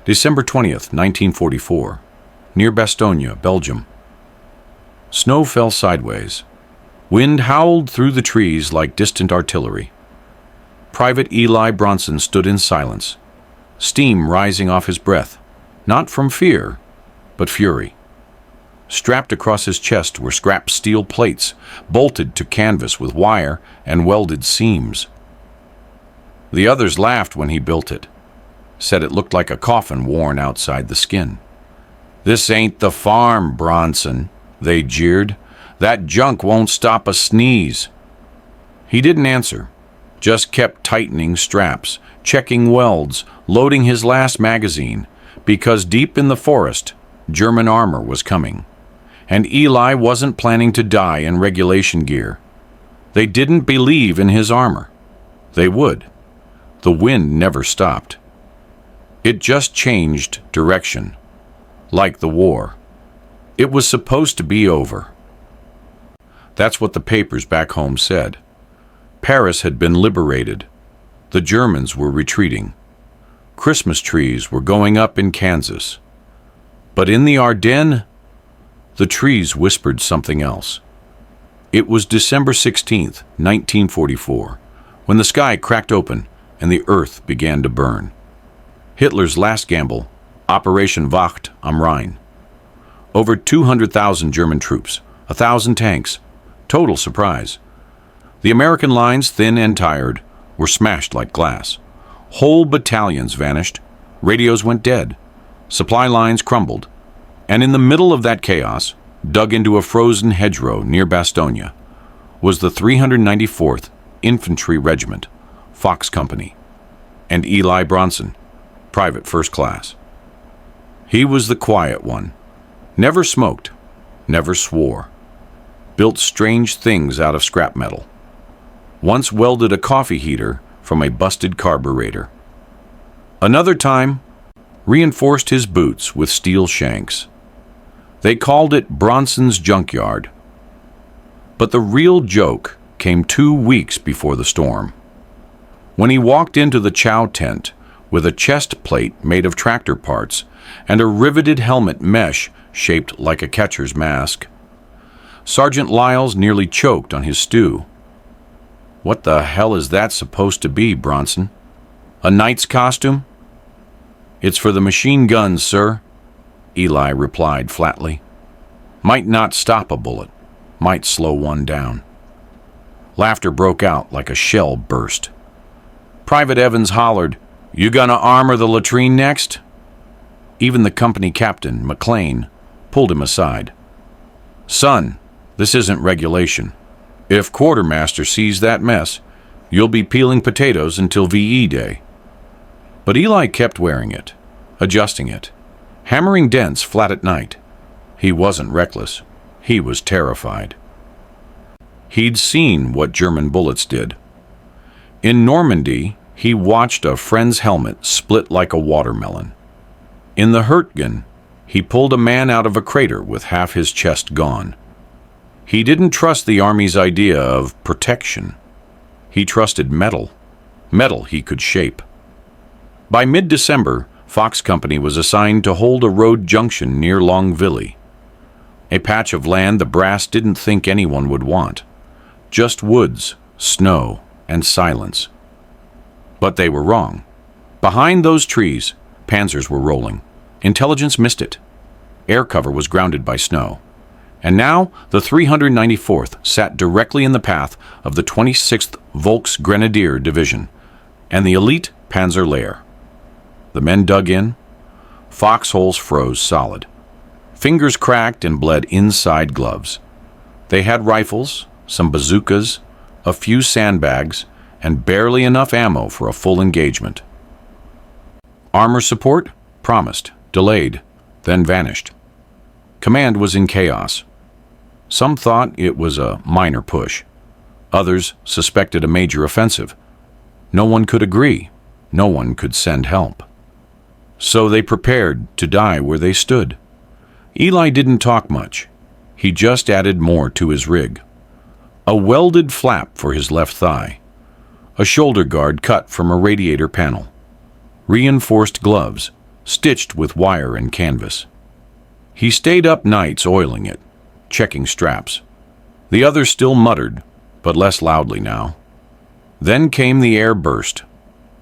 December 20th, 1944, near Bastogne, Belgium. Snow fell sideways. Wind howled through the trees like distant artillery. Private Eli Bronson stood in silence, steam rising off his breath, not from fear, but fury. Strapped across his chest were scrap steel plates, bolted to canvas with wire and welded seams. The others laughed when he built it, said it looked like a coffin worn outside the skin. "This ain't the farm, Bronson," they jeered. "That junk won't stop a sneeze." He didn't answer, just kept tightening straps, checking welds, loading his last magazine, because deep in the forest, German armor was coming. And Eli wasn't planning to die in regulation gear. They didn't believe in his armor. They would. The wind never stopped. It just changed direction, like the war. It was supposed to be over. That's what the papers back home said. Paris had been liberated. The Germans were retreating. Christmas trees were going up in Kansas. But in the Ardennes, the trees whispered something else. It was December 16th, 1944, when the sky cracked open and the earth began to burn. Hitler's last gamble, Operation Wacht am Rhein. Over 200,000 German troops, 1,000 tanks. Total surprise. The American lines, thin and tired, were smashed like glass. Whole battalions vanished. Radios went dead. Supply lines crumbled. And in the middle of that chaos, dug into a frozen hedgerow near Bastogne, was the 394th Infantry Regiment, Fox Company, and Eli Bronson, Private First Class. He was the quiet one. Never smoked, never swore. Built strange things out of scrap metal. Once welded a coffee heater from a busted carburetor. Another time, reinforced his boots with steel shanks. They called it Bronson's junkyard. But the real joke came 2 weeks before the storm. When he walked into the chow tent with a chest plate made of tractor parts and a riveted helmet mesh shaped like a catcher's mask. Sergeant Lyles nearly choked on his stew. "What the hell is that supposed to be, Bronson? A knight's costume?" "It's for the machine guns, sir," Eli replied flatly. "Might not stop a bullet, might slow one down." Laughter broke out like a shell burst. Private Evans hollered, "You gonna armor the latrine next?" Even the company captain, McLean, pulled him aside. "Son, this isn't regulation. If quartermaster sees that mess, you'll be peeling potatoes until VE Day." But Eli kept wearing it, adjusting it, hammering dents flat at night. He wasn't reckless. He was terrified. He'd seen what German bullets did. In Normandy, he watched a friend's helmet split like a watermelon. In the Hurtgen, he pulled a man out of a crater with half his chest gone. He didn't trust the Army's idea of protection. He trusted metal. Metal he could shape. By mid-December, Fox Company was assigned to hold a road junction near Longvilly, a patch of land the brass didn't think anyone would want. Just woods, snow, and silence. But they were wrong. Behind those trees, panzers were rolling. Intelligence missed it. Air cover was grounded by snow. And now the 394th sat directly in the path of the 26th Volksgrenadier Division and the elite Panzer Lehr. The men dug in. Foxholes froze solid. Fingers cracked and bled inside gloves. They had rifles, some bazookas, a few sandbags, and barely enough ammo for a full engagement. Armor support? Promised, delayed, then vanished. Command was in chaos. Some thought it was a minor push. Others suspected a major offensive. No one could agree. No one could send help. So they prepared to die where they stood. Eli didn't talk much. He just added more to his rig. A welded flap for his left thigh. A shoulder guard cut from a radiator panel. Reinforced gloves, stitched with wire and canvas. He stayed up nights oiling it, checking straps. The others still muttered, but less loudly now. Then came the air burst.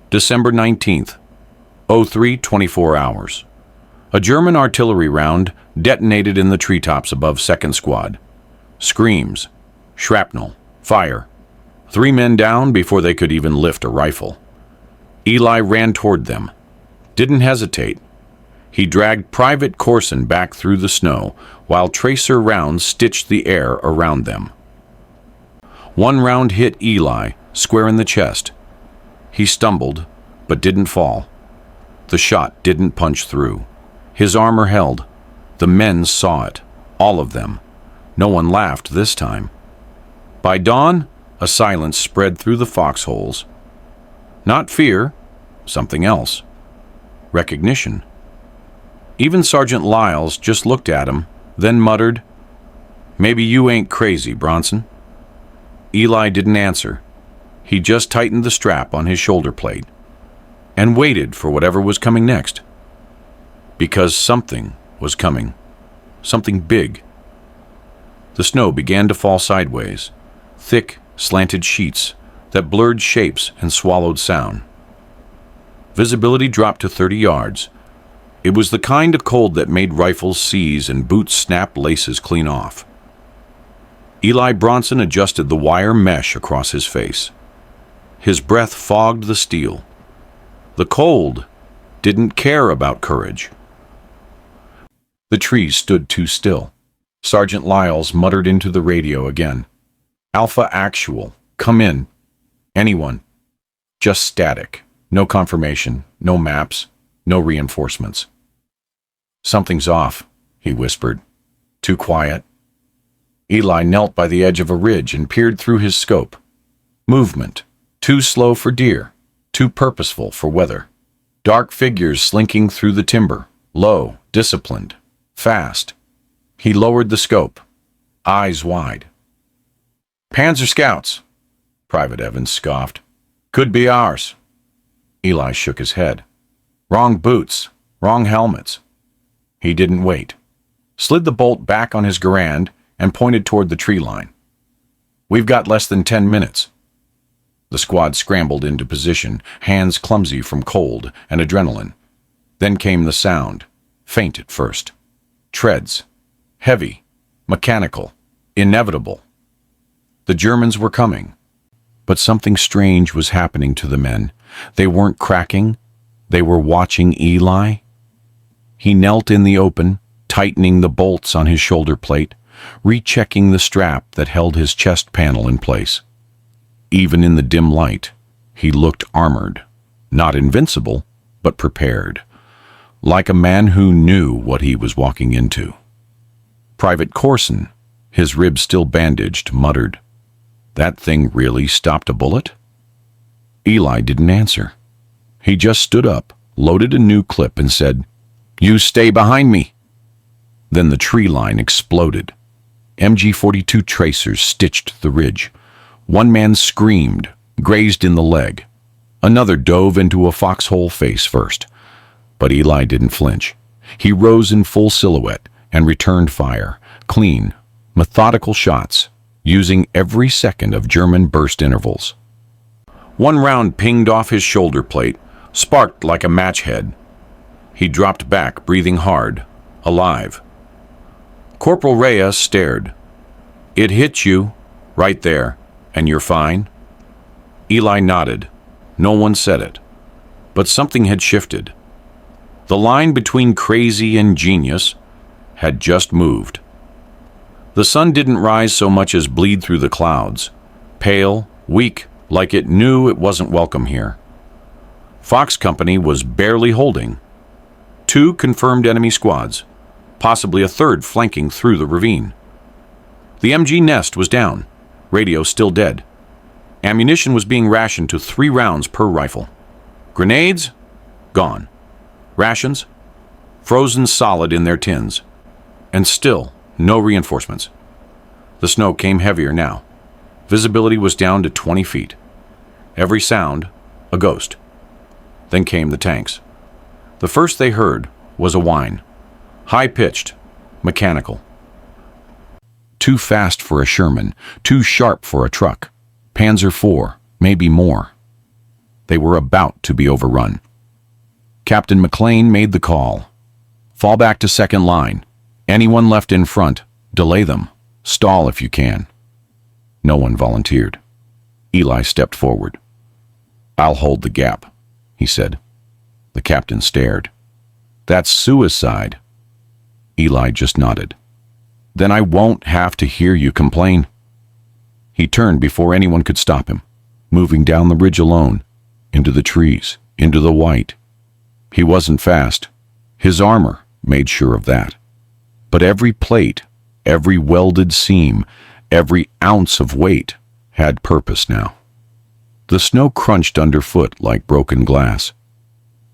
December 19th, 03:24 hours. A German artillery round detonated in the treetops above 2nd Squad. Screams, shrapnel, fire. 3 men down before they could even lift a rifle. Eli ran toward them. Didn't hesitate. He dragged Private Corson back through the snow while tracer rounds stitched the air around them. One round hit Eli square in the chest. He stumbled, but didn't fall. The shot didn't punch through. His armor held. The men saw it, all of them. No one laughed this time. By dawn, a silence spread through the foxholes. Not fear, something else. Recognition. Even Sergeant Lyles just looked at him, then muttered, "Maybe you ain't crazy, Bronson." Eli didn't answer. He just tightened the strap on his shoulder plate and waited for whatever was coming next. Because something was coming. Something big. The snow began to fall sideways, thick, slanted sheets that blurred shapes and swallowed sound. Visibility dropped to 30 yards. It was the kind of cold that made rifles seize and boots snap laces clean off. Eli Bronson adjusted the wire mesh across his face. His breath fogged the steel. The cold didn't care about courage. The trees stood too still. Sergeant Lyles muttered into the radio again. "Alpha Actual, come in. Anyone. Just static. No confirmation, no maps, no reinforcements." "Something's off," he whispered. "Too quiet." Eli knelt by the edge of a ridge and peered through his scope. Movement. Too slow for deer. Too purposeful for weather. Dark figures slinking through the timber. Low, disciplined, fast. He lowered the scope, eyes wide. "Panzer Scouts," Private Evans scoffed. "Could be ours." Eli shook his head. "Wrong boots, wrong helmets." He didn't wait. Slid the bolt back on his Garand and pointed toward the tree line. "We've got less than 10 minutes. The squad scrambled into position, hands clumsy from cold and adrenaline. Then came the sound, faint at first. Treads. Heavy, mechanical, inevitable. The Germans were coming. But something strange was happening to the men. They weren't cracking. They were watching Eli. He knelt in the open, tightening the bolts on his shoulder plate, rechecking the strap that held his chest panel in place. Even in the dim light, he looked armored. Not invincible, but prepared. Like a man who knew what he was walking into. Private Corson, his ribs still bandaged, muttered, "That thing really stopped a bullet?" Eli didn't answer. He just stood up, loaded a new clip, and said, "You stay behind me." Then the tree line exploded. MG-42 tracers stitched the ridge. One man screamed, grazed in the leg. Another dove into a foxhole face first. But Eli didn't flinch. He rose in full silhouette and returned fire. Clean, methodical shots, using every second of German burst intervals. One round pinged off his shoulder plate, sparked like a match head. He dropped back, breathing hard, alive. Corporal Reyes stared. "It hit you, right there, and you're fine?" Eli nodded. No one said it. But something had shifted. The line between crazy and genius had just moved. The sun didn't rise so much as bleed through the clouds, pale, weak, like it knew it wasn't welcome here. Fox Company was barely holding. 2 confirmed enemy squads, possibly a third flanking through the ravine. The MG nest was down, radio still dead. Ammunition was being rationed to 3 rounds per rifle. Grenades? Gone. Rations? Frozen solid in their tins. And still, no reinforcements. The snow came heavier now. Visibility was down to 20 feet. Every sound, a ghost. Then came the tanks. The first they heard was a whine, high-pitched, mechanical. Too fast for a Sherman, too sharp for a truck. Panzer IV, maybe more. They were about to be overrun. Captain McLean made the call. Fall back to second line. Anyone left in front, delay them. Stall if you can. No one volunteered. Eli stepped forward. I'll hold the gap, he said. The captain stared. That's suicide. Eli just nodded. Then I won't have to hear you complain. He turned before anyone could stop him, moving down the ridge alone, into the trees, into the white. He wasn't fast. His armor made sure of that. But every plate, every welded seam, every ounce of weight had purpose now. The snow crunched underfoot like broken glass.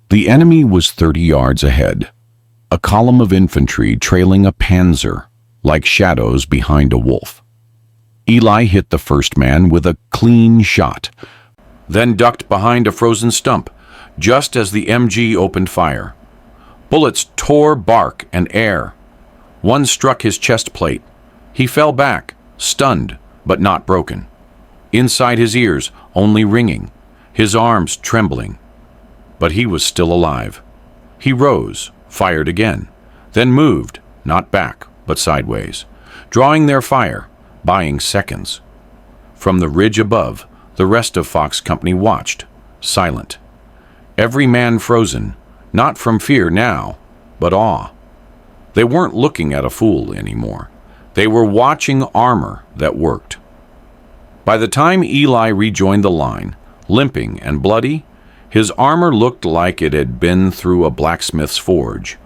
The enemy was 30 yards ahead, a column of infantry trailing a panzer, like shadows behind a wolf. Eli hit the first man with a clean shot, then ducked behind a frozen stump, just as the MG opened fire. Bullets tore bark and air. One struck his chest plate. He fell back, stunned, but not broken. Inside his ears, only ringing, his arms trembling. But he was still alive. He rose, fired again, then moved, not back, but sideways, drawing their fire, buying seconds. From the ridge above, the rest of Fox Company watched, silent. Every man frozen, not from fear now, but awe. They weren't looking at a fool anymore. They were watching armor that worked. By the time Eli rejoined the line, limping and bloody, his armor looked like it had been through a blacksmith's forge,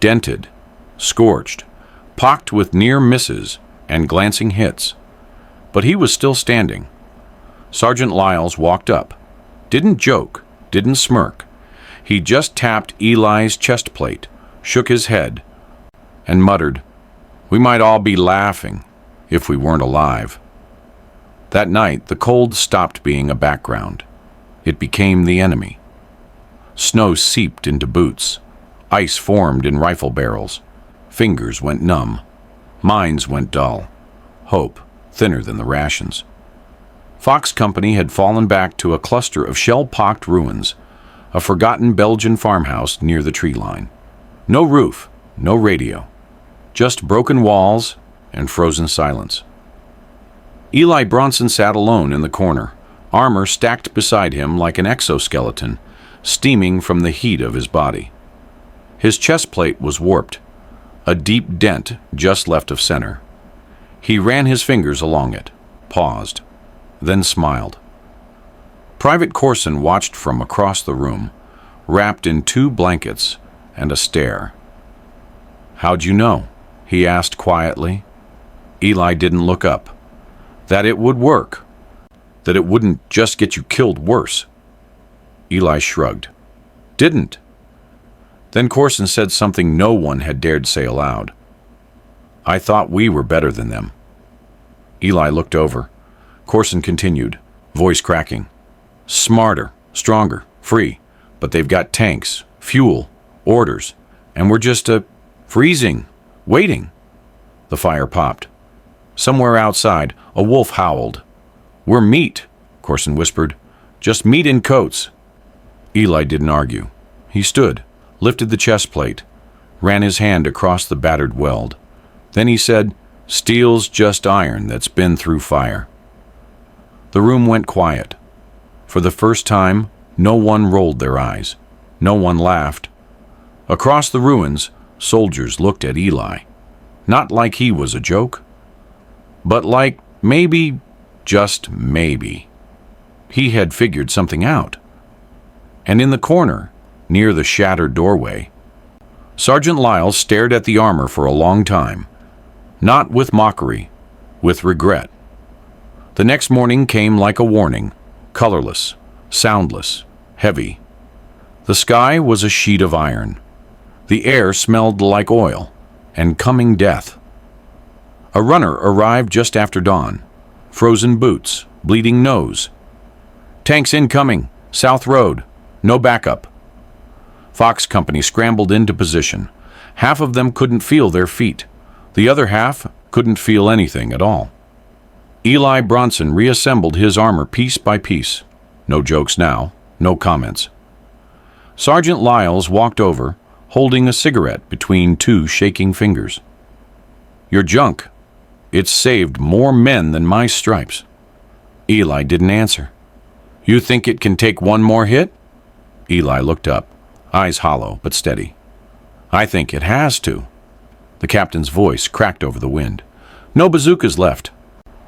dented, scorched, pocked with near misses and glancing hits. But he was still standing. Sergeant Lyles walked up, didn't joke, didn't smirk. He just tapped Eli's chest plate, shook his head, and muttered, "We might all be laughing if we weren't alive." That night, the cold stopped being a background. It became the enemy. Snow seeped into boots. Ice formed in rifle barrels. Fingers went numb. Minds went dull. Hope thinner than the rations. Fox Company had fallen back to a cluster of shell-pocked ruins, a forgotten Belgian farmhouse near the tree line. No roof, no radio. Just broken walls and frozen silence. Eli Bronson sat alone in the corner, armor stacked beside him like an exoskeleton, steaming from the heat of his body. His chest plate was warped, a deep dent just left of center. He ran his fingers along it, paused, then smiled. Private Corson watched from across the room, wrapped in 2 blankets and a stare. "How'd you know?" he asked quietly. Eli didn't look up. That it would work. That it wouldn't just get you killed worse. Eli shrugged. Didn't. Then Corson said something no one had dared say aloud. "I thought we were better than them." Eli looked over. Corson continued, voice cracking. "Smarter, stronger, free, but they've got tanks, fuel, orders, and we're just freezing, waiting." The fire popped. Somewhere outside, a wolf howled. "We're meat," Corson whispered. "Just meat in coats." Eli didn't argue. He stood, lifted the chest plate, ran his hand across the battered weld. Then he said, "Steel's just iron that's been through fire." The room went quiet. For the first time, no one rolled their eyes. No one laughed. Across the ruins, soldiers looked at Eli. Not like he was a joke, but like maybe, just maybe, he had figured something out. And in the corner, near the shattered doorway, Sergeant Lyles stared at the armor for a long time, not with mockery, with regret. The next morning came like a warning, colorless, soundless, heavy. The sky was a sheet of iron. The air smelled like oil and coming death. A runner arrived just after dawn, frozen boots, bleeding nose. "Tanks incoming, South Road, no backup." Fox Company scrambled into position. Half of them couldn't feel their feet. The other half couldn't feel anything at all. Eli Bronson reassembled his armor piece by piece. No jokes now, no comments. Sergeant Lyles walked over, holding a cigarette between two shaking fingers. "Your junk. It's saved more men than my stripes." Eli didn't answer. "You think it can take one more hit?" Eli looked up, eyes hollow but steady. "I think it has to." The captain's voice cracked over the wind. "No bazookas left.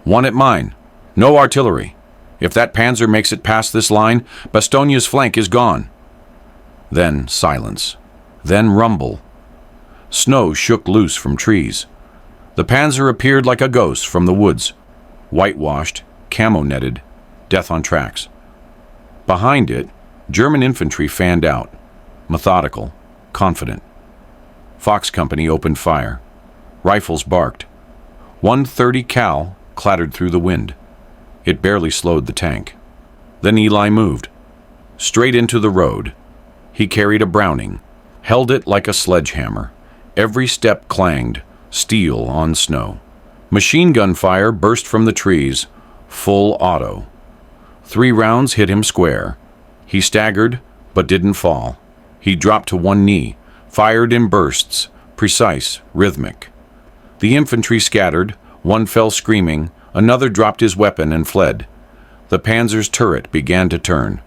One at mine. No artillery. If that panzer makes it past this line, Bastogne's flank is gone." Then silence. Then rumble. Snow shook loose from trees. The panzer appeared like a ghost from the woods, whitewashed, camo-netted, death on tracks. Behind it, German infantry fanned out, methodical, confident. Fox Company opened fire. Rifles barked. 130 cal clattered through the wind. It barely slowed the tank. Then Eli moved. Straight into the road. He carried a Browning, held it like a sledgehammer. Every step clanged, steel on snow. Machine gun fire burst from the trees, full auto. 3 rounds hit him square. He staggered, but didn't fall. He dropped to one knee, fired in bursts, precise, rhythmic. The infantry scattered, one fell screaming, another dropped his weapon and fled. The panzer's turret began to turn.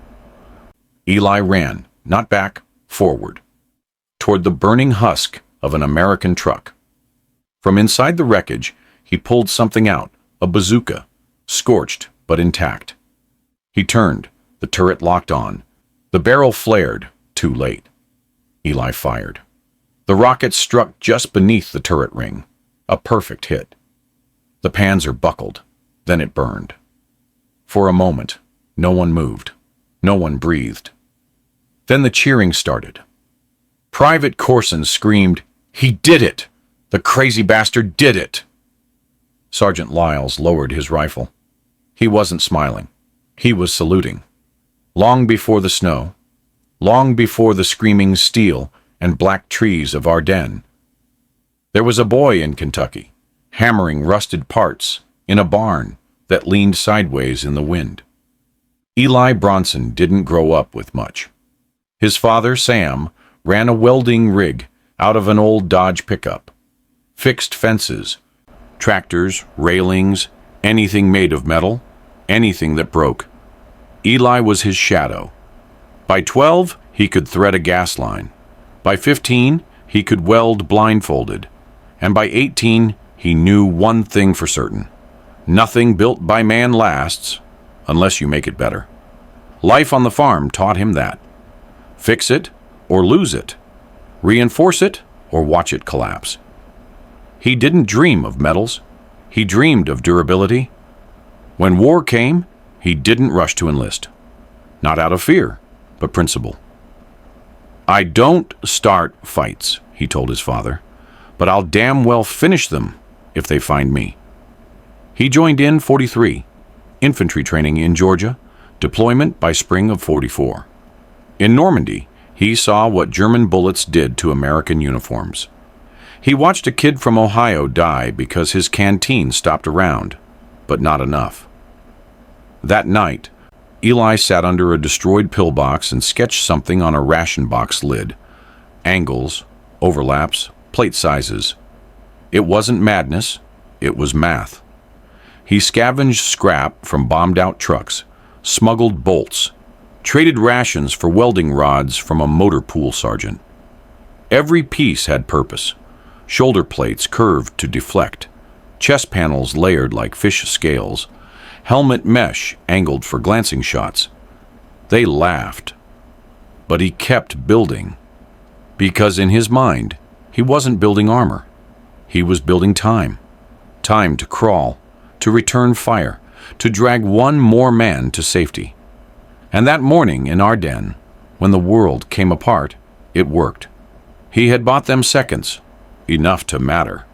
Eli ran, not back, forward, toward the burning husk of an American truck. From inside the wreckage, he pulled something out, a bazooka, scorched but intact. He turned, the turret locked on. The barrel flared, too late. Eli fired. The rocket struck just beneath the turret ring, a perfect hit. The panzer buckled, then it burned. For a moment, no one moved, no one breathed. Then the cheering started. Private Corson screamed, "He did it! The crazy bastard did it!" Sergeant Lyles lowered his rifle. He wasn't smiling. He was saluting. Long before the snow, long before the screaming steel and black trees of Ardennes, there was a boy in Kentucky, hammering rusted parts in a barn that leaned sideways in the wind. Eli Bronson didn't grow up with much. His father, Sam, ran a welding rig out of an old Dodge pickup. Fixed fences, tractors, railings, anything made of metal, anything that broke. Eli was his shadow. By 12, he could thread a gas line. By 15, he could weld blindfolded. And by 18, he knew one thing for certain. Nothing built by man lasts, unless you make it better. Life on the farm taught him that. Fix it or lose it. Reinforce it or watch it collapse. He didn't dream of medals. He dreamed of durability. When war came, he didn't rush to enlist. Not out of fear, but principle. "I don't start fights," he told his father, "but I'll damn well finish them if they find me." He joined in 43, infantry training in Georgia, deployment by spring of 44. In Normandy, he saw what German bullets did to American uniforms. He watched a kid from Ohio die because his canteen stopped around, but not enough. That night, Eli sat under a destroyed pillbox and sketched something on a ration box lid. Angles, overlaps, plate sizes. It wasn't madness, it was math. He scavenged scrap from bombed-out trucks, smuggled bolts, traded rations for welding rods from a motor pool sergeant. Every piece had purpose. Shoulder plates curved to deflect, chest panels layered like fish scales, helmet mesh angled for glancing shots. They laughed. But he kept building, because in his mind, he wasn't building armor. He was building time. Time to crawl, to return fire, to drag one more man to safety. And that morning in Ardennes, when the world came apart, it worked. He had bought them seconds, enough to matter.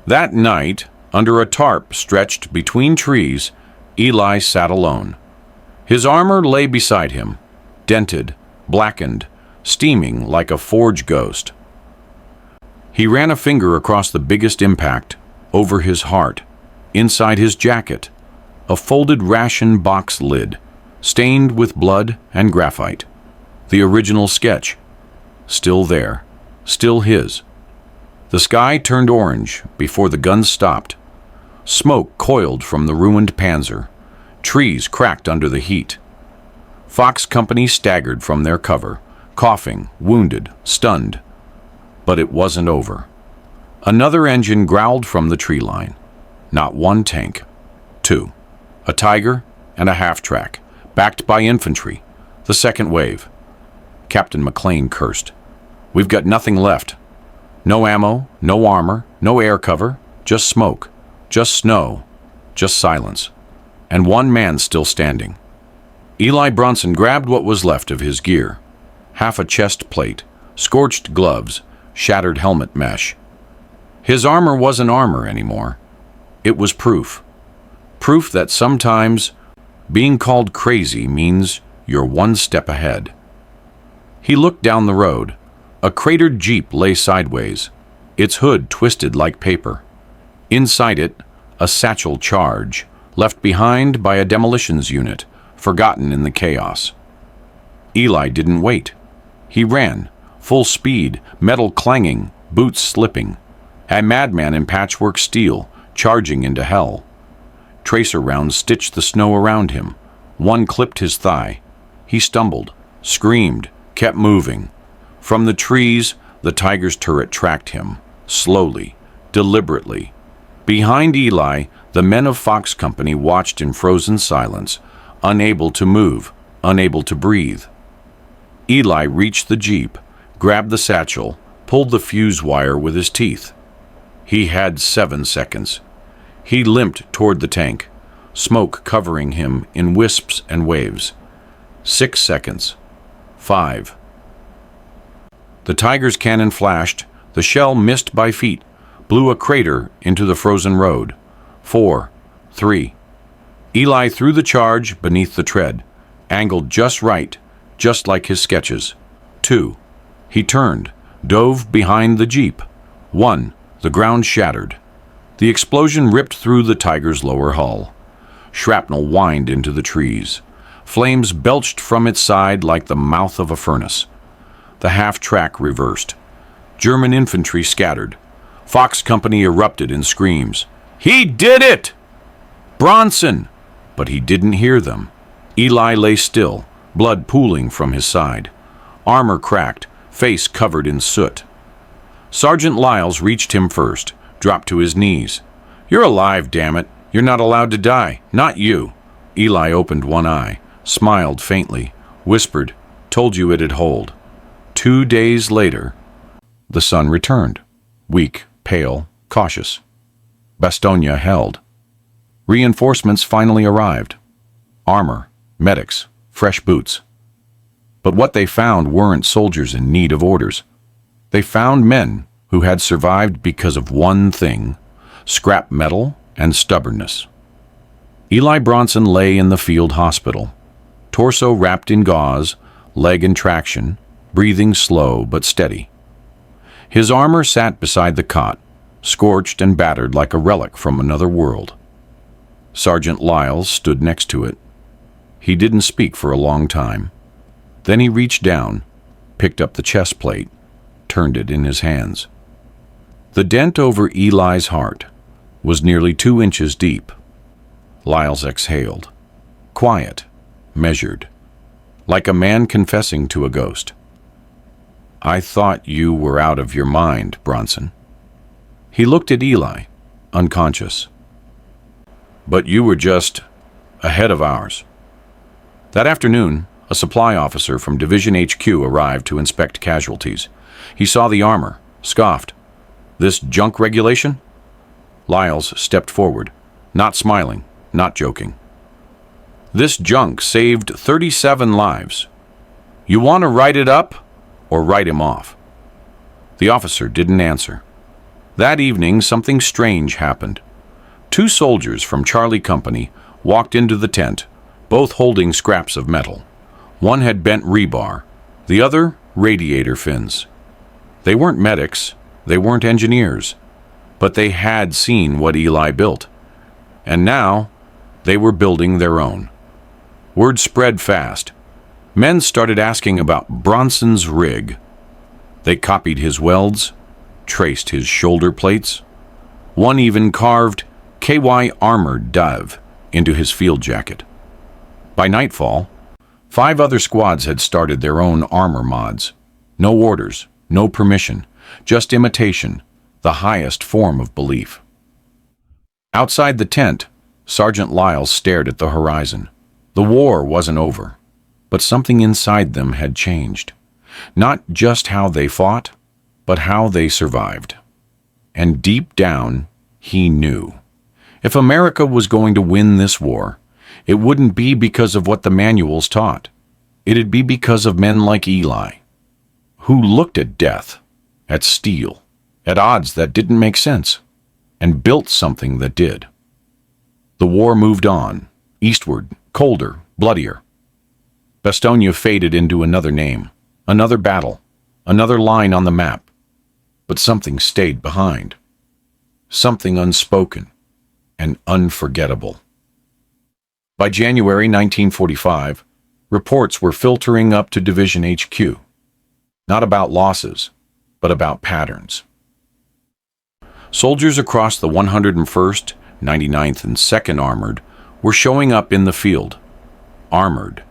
That night, under a tarp stretched between trees, Eli sat alone. His armor lay beside him, dented, blackened, steaming like a forge ghost. He ran a finger across the biggest impact, over his heart, inside his jacket, a folded ration box lid, stained with blood and graphite. The original sketch, still there, still his. The sky turned orange before the guns stopped. Smoke coiled from the ruined Panzer. Trees cracked under the heat. Fox Company staggered from their cover, coughing, wounded, stunned. But it wasn't over. Another engine growled from the tree line. Not one tank. Two. A Tiger and a half-track, backed by infantry. The second wave. Captain McLean cursed. "We've got nothing left. No ammo, no armor, no air cover, just smoke, just snow, just silence. And one man still standing." Eli Bronson grabbed what was left of his gear. Half a chest plate, scorched gloves, shattered helmet mesh. His armor wasn't armor anymore. It was proof. Proof that sometimes being called crazy means you're one step ahead. He looked down the road. A cratered Jeep lay sideways, its hood twisted like paper. Inside it, a satchel charge, left behind by a demolitions unit, forgotten in the chaos. Eli didn't wait. He ran, full speed, metal clanging, boots slipping. A madman in patchwork steel, charging into hell. Tracer rounds stitched the snow around him. One clipped his thigh. He stumbled, screamed, kept moving. From the trees, the Tiger's turret tracked him, slowly, deliberately. Behind Eli, the men of Fox Company watched in frozen silence, unable to move, unable to breathe. Eli reached the Jeep, grabbed the satchel, pulled the fuse wire with his teeth. He had 7 seconds. He limped toward the tank, smoke covering him in wisps and waves. 6 seconds. 5. The Tiger's cannon flashed. The shell missed by feet, blew a crater into the frozen road. 4. 3. Eli threw the charge beneath the tread, angled just right, just like his sketches. 2. He turned, dove behind the Jeep. 1. The ground shattered. The explosion ripped through the Tiger's lower hull. Shrapnel whined into the trees. Flames belched from its side like the mouth of a furnace. The half-track reversed. German infantry scattered. Fox Company erupted in screams. "He did it! Bronson!" But he didn't hear them. Eli lay still, blood pooling from his side. Armor cracked, face covered in soot. Sergeant Lyles reached him first, dropped to his knees. "You're alive, damn it. You're not allowed to die. Not you." Eli opened one eye, smiled faintly, whispered, "Told you it'd hold." 2 days later, the sun returned, weak, pale, cautious. Bastogne held. Reinforcements finally arrived. Armor, medics, fresh boots. But what they found weren't soldiers in need of orders. They found men who had survived because of one thing: scrap metal and stubbornness. Eli Bronson lay in the field hospital, torso wrapped in gauze, leg in traction, breathing slow but steady. His armor sat beside the cot, scorched and battered like a relic from another world. Sergeant Lyles stood next to it. He didn't speak for a long time. Then he reached down, picked up the chest plate, turned it in his hands. The dent over Eli's heart was nearly 2 inches deep. Lyles exhaled, quiet, measured, like a man confessing to a ghost. "I thought you were out of your mind, Bronson." He looked at Eli, unconscious. "But you were just ahead of ours." That afternoon, a supply officer from Division HQ arrived to inspect casualties. He saw the armor, scoffed. "This junk regulation?" Lyles stepped forward, not smiling, not joking. "This junk saved 37 lives. You want to write it up or write him off?" The officer didn't answer. That evening, something strange happened. 2 soldiers from Charlie Company walked into the tent, both holding scraps of metal. One had bent rebar, the other radiator fins. They weren't medics, they weren't engineers, but they had seen what Eli built. And now, they were building their own. Word spread fast. Men started asking about Bronson's rig. They copied his welds, traced his shoulder plates. One even carved KY armored dive into his field jacket. By nightfall, 5 other squads had started their own armor mods. No orders, no permission, just imitation, the highest form of belief. Outside the tent, Sergeant Lyles stared at the horizon. The war wasn't over, but something inside them had changed. Not just how they fought, but how they survived. And deep down, he knew. If America was going to win this war, it wouldn't be because of what the manuals taught. It'd be because of men like Eli, who looked at death, at steel, at odds that didn't make sense, and built something that did. The war moved on, eastward, colder, bloodier. Bastogne faded into another name, another battle, another line on the map. But something stayed behind. Something unspoken and unforgettable. By January 1945, reports were filtering up to Division HQ. Not about losses, but about patterns. Soldiers across the 101st, 99th, and 2nd Armored were showing up in the field, armored,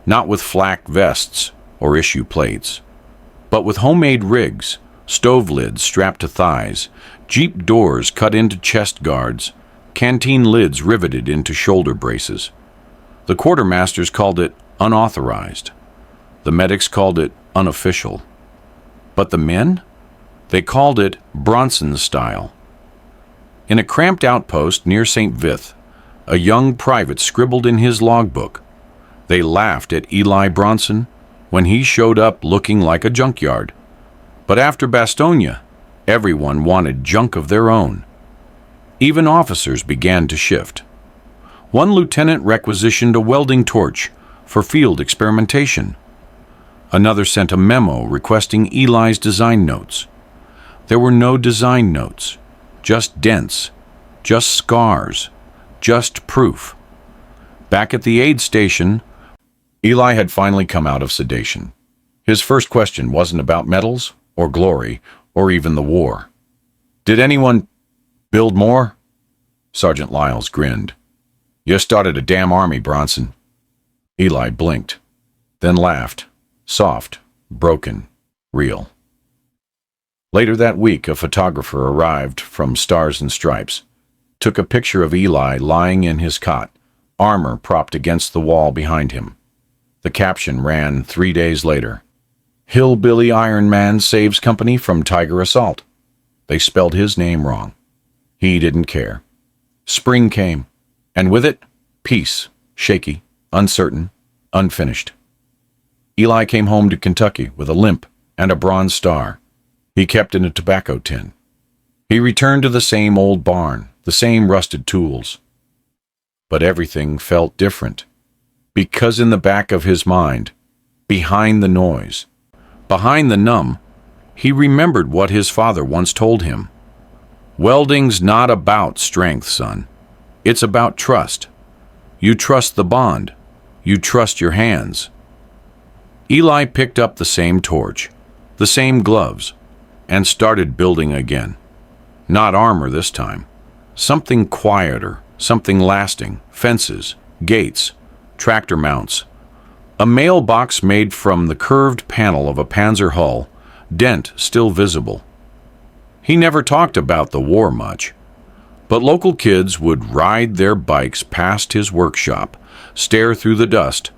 not with flak vests or issue plates, but with homemade rigs, stove lids strapped to thighs, jeep doors cut into chest guards, canteen lids riveted into shoulder braces. The quartermasters called it unauthorized. The medics called it unofficial. But the men? They called it Bronson style. In a cramped outpost near St. Vith, a young private scribbled in his logbook. They laughed at Eli Bronson when he showed up looking like a junkyard. But after Bastogne, everyone wanted junk of their own. Even officers began to shift. One lieutenant requisitioned a welding torch for field experimentation. Another sent a memo requesting Eli's design notes. There were no design notes, just dents, just scars, just proof. Back at the aid station, Eli had finally come out of sedation. His first question wasn't about medals or glory or even the war. Did anyone build more? Sergeant Lyles grinned. You started a damn army, Bronson. Eli blinked, then laughed, soft, broken, real. Later that week, a photographer arrived from Stars and Stripes, took a picture of Eli lying in his cot, armor propped against the wall behind him. The caption ran 3 days later. Hillbilly Iron Man saves company from Tiger assault. They spelled his name wrong. He didn't care. Spring came, and with it, peace, shaky, uncertain, unfinished. Eli came home to Kentucky with a limp and a bronze star. He kept in a tobacco tin. He returned to the same old barn, the same rusted tools. But everything felt different, because in the back of his mind, behind the noise, behind the numb, he remembered what his father once told him. Welding's not about strength, son. It's about trust. You trust the bond. You trust your hands. Eli picked up the same torch, the same gloves, and started building again. Not armor this time. Something quieter, something lasting, fences, gates, tractor mounts. A mailbox made from the curved panel of a Panzer hull, dent still visible. He never talked about the war much, but local kids would ride their bikes past his workshop, stare through the dust,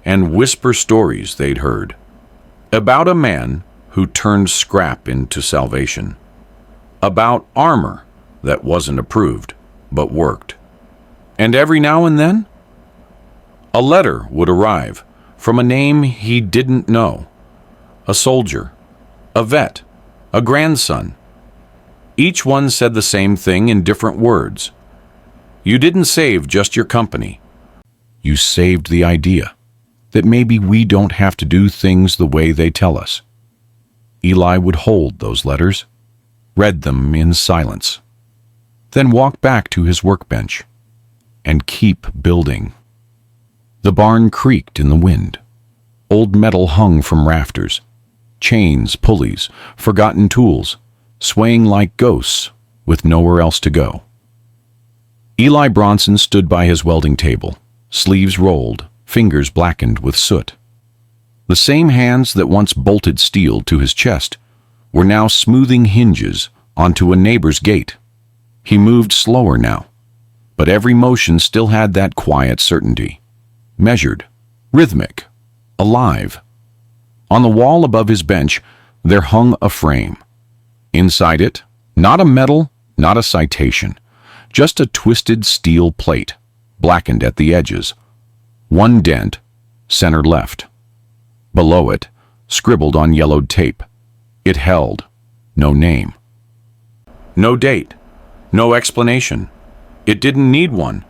and whisper stories they'd heard. About a man who turned scrap into salvation. About armor that wasn't approved, but worked. And every now and then, a letter would arrive from a name he didn't know. A soldier, a vet, a grandson. Each one said the same thing in different words. You didn't save just your company. You saved the idea. that maybe we don't have to do things the way they tell us. Eli would hold those letters, read them in silence, then walk back to his workbench and keep building. The barn creaked in the wind. Old metal hung from rafters. Chains, pulleys, forgotten tools, swaying like ghosts with nowhere else to go. Eli Bronson stood by his welding table, sleeves rolled, fingers blackened with soot. The same hands that once bolted steel to his chest were now smoothing hinges onto a neighbor's gate. He moved slower now, but every motion still had that quiet certainty. Measured, rhythmic, alive. On the wall above his bench, there hung a frame. Inside it, not a medal, not a citation, just a twisted steel plate, blackened at the edges. One dent, center left. Below it, scribbled on yellowed tape. It held no name. No date, no explanation. It didn't need one,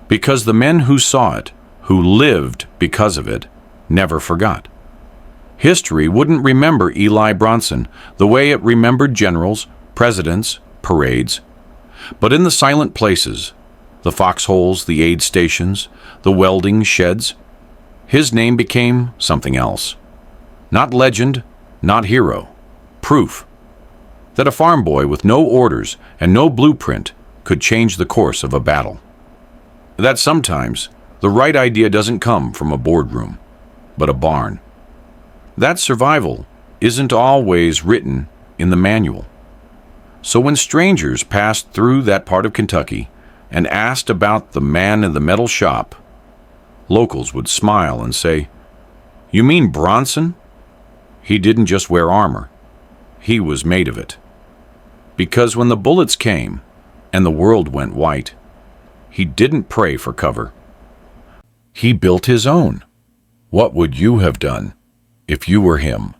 because the men who saw it, who lived because of it, never forgot. History wouldn't remember Eli Bronson the way it remembered generals, presidents, parades. But in the silent places, the foxholes, the aid stations, the welding sheds, his name became something else. Not legend, not hero. Proof that a farm boy with no orders and no blueprint could change the course of a battle. That sometimes the right idea doesn't come from a boardroom, but a barn. That survival isn't always written in the manual. So when strangers passed through that part of Kentucky and asked about the man in the metal shop, locals would smile and say, "You mean Bronson? He didn't just wear armor. He was made of it." Because when the bullets came and the world went white, he didn't pray for cover. He built his own. What would you have done if you were him?